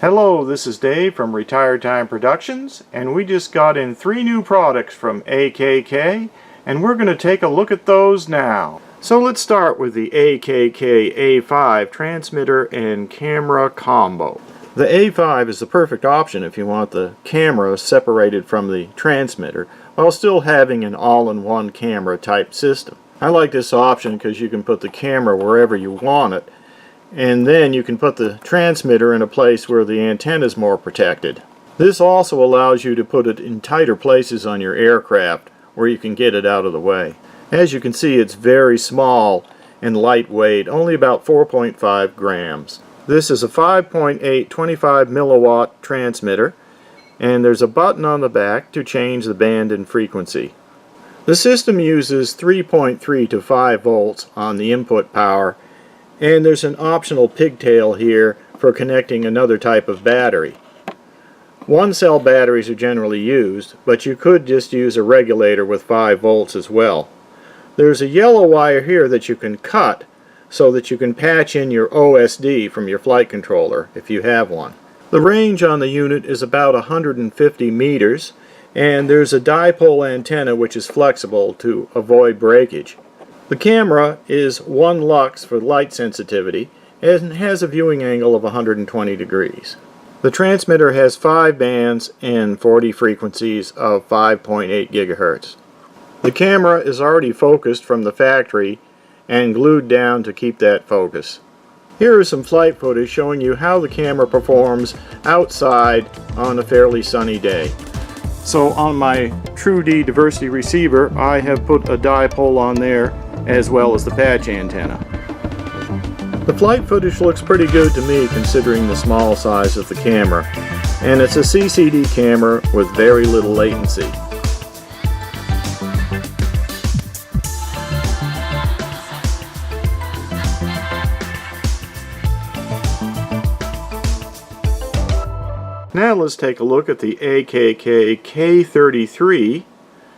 Hello, this is Dave from Retired Time Productions, and we just got in 3 new products from AKK, and we're going to take a look at those now. So let's start with the AKK A5 transmitter and camera combo. The A5 is the perfect option if you want the camera separated from the transmitter while still having an all-in-one camera type system. I like this option because you can put the camera wherever you want it, and then you can put the transmitter in a place where the antenna is more protected. This also allows you to put it in tighter places on your aircraft where you can get it out of the way. As you can see, it's very small and lightweight, only about 4.5 grams. This is a 5.8 25 milliwatt transmitter, and there's a button on the back to change the band and frequency. The system uses 3.3 to 5 volts on the input power, and there's an optional pigtail here for connecting another type of battery. One cell batteries are generally used, but you could just use a regulator with 5 volts as well. There's a yellow wire here that you can cut so that you can patch in your OSD from your flight controller if you have one. The range on the unit is about 150 meters, and there's a dipole antenna which is flexible to avoid breakage. The camera is 1 lux for light sensitivity and has a viewing angle of 120 degrees. The transmitter has 5 bands and 40 frequencies of 5.8 gigahertz. The camera is already focused from the factory and glued down to keep that focus. Here is some flight footage showing you how the camera performs outside on a fairly sunny day. So on my TrueD diversity receiver, I have put a dipole on there as well as the patch antenna. The flight footage looks pretty good to me considering the small size of the camera, and it's a CCD camera with very little latency. Now let's take a look at the AKK K33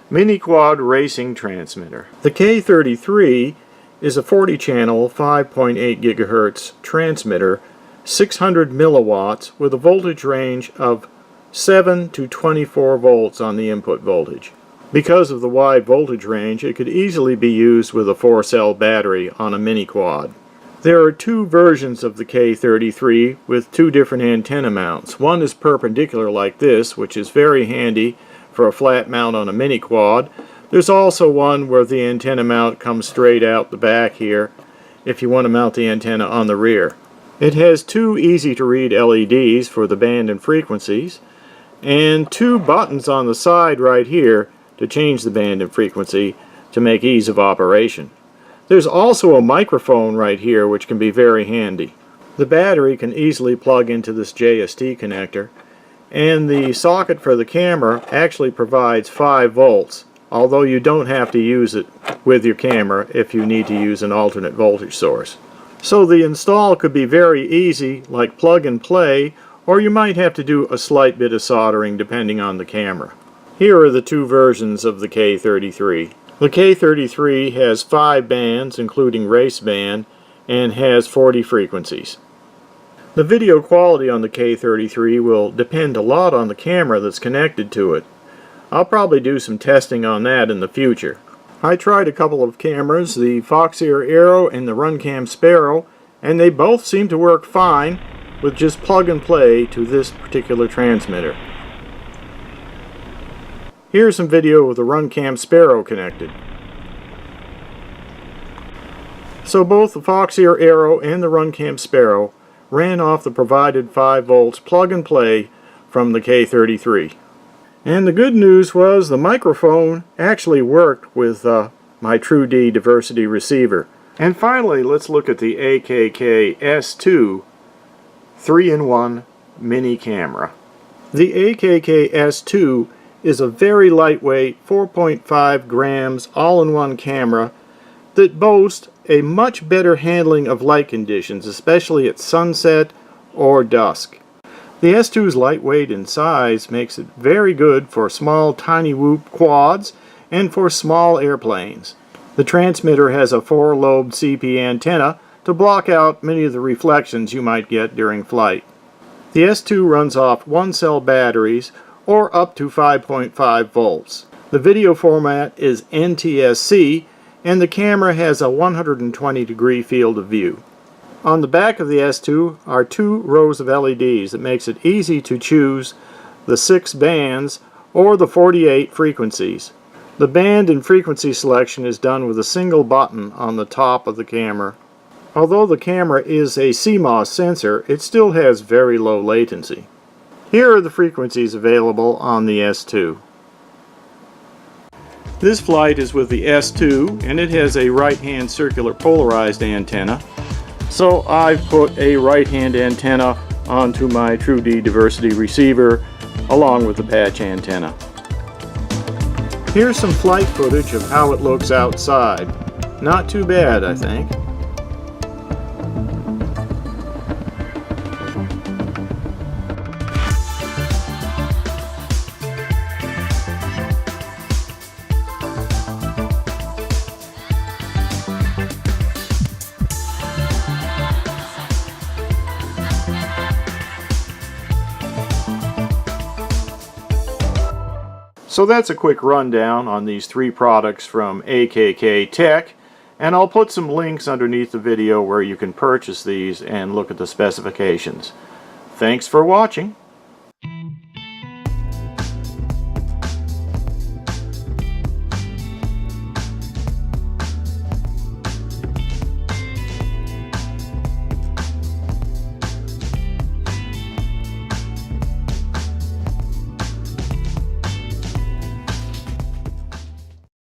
Miniquad racing transmitter. The K33 is a 40-channel 5.8 gigahertz transmitter, 600 milliwatts with a voltage range of 7 to 24 volts on the input voltage. Because of the wide voltage range, it could easily be used with a 4-cell battery on a Miniquad. There are 2 versions of the K33 with 2 different antenna mounts. One is perpendicular like this, which is very handy for a flat mount on a Miniquad. There's also one where the antenna mount comes straight out the back here if you want to mount the antenna on the rear. It has 2 easy to read LEDs for the band and frequencies, and 2 buttons on the side right here to change the band and frequency to make ease of operation. There's also a microphone right here which can be very handy. The battery can easily plug into this JST connector, and the socket for the camera actually provides 5 volts, although you don't have to use it with your camera if you need to use an alternate voltage source. So the install could be very easy, like plug and play, or you might have to do a slight bit of soldering depending on the camera. Here are the 2 versions of the K33. The K33 has 5 bands including Raceband and has 40 frequencies. The video quality on the K33 will depend a lot on the camera that's connected to it. I'll probably do some testing on that in the future. I tried a couple of cameras, the Foxeer Aero and the Runcam Sparrow, and they both seem to work fine with just plug and play to this particular transmitter. Here's some video of the Runcam Sparrow connected. So both the Foxeer Aero and the Runcam Sparrow ran off the provided 5 volts plug and play from the K33. And the good news was the microphone actually worked with my TrueD diversity receiver. And finally, let's look at the AKK S2 3-in-1 mini camera. The AKK S2 is a very lightweight 4.5 grams all-in-one camera that boasts a much better handling of light conditions, especially at sunset or dusk. The S2's lightweight in size makes it very good for small tiny whoop quads and for small airplanes. The transmitter has a 4-lobed CP antenna to block out many of the reflections you might get during flight. The S2 runs off 1-cell batteries or up to 5.5 volts. The video format is NTSC and the camera has a 120-degree field of view. On the back of the S2 are 2 rows of LEDs that makes it easy to choose the 6 bands or the 48 frequencies. The band and frequency selection is done with a single button on the top of the camera. Although the camera is a Cmos sensor, it still has very low latency. Here are the frequencies available on the S2. This flight is with the S2 and it has a right-hand circular polarized antenna. So I've put a right-hand antenna onto my TrueD diversity receiver along with the patch antenna. Here's some flight footage of how it looks outside. Not too bad, I think. So that's a quick rundown on these 3 products from AKKTEK, and I'll put some links underneath the video where you can purchase these and look at the specifications. Thanks for watching.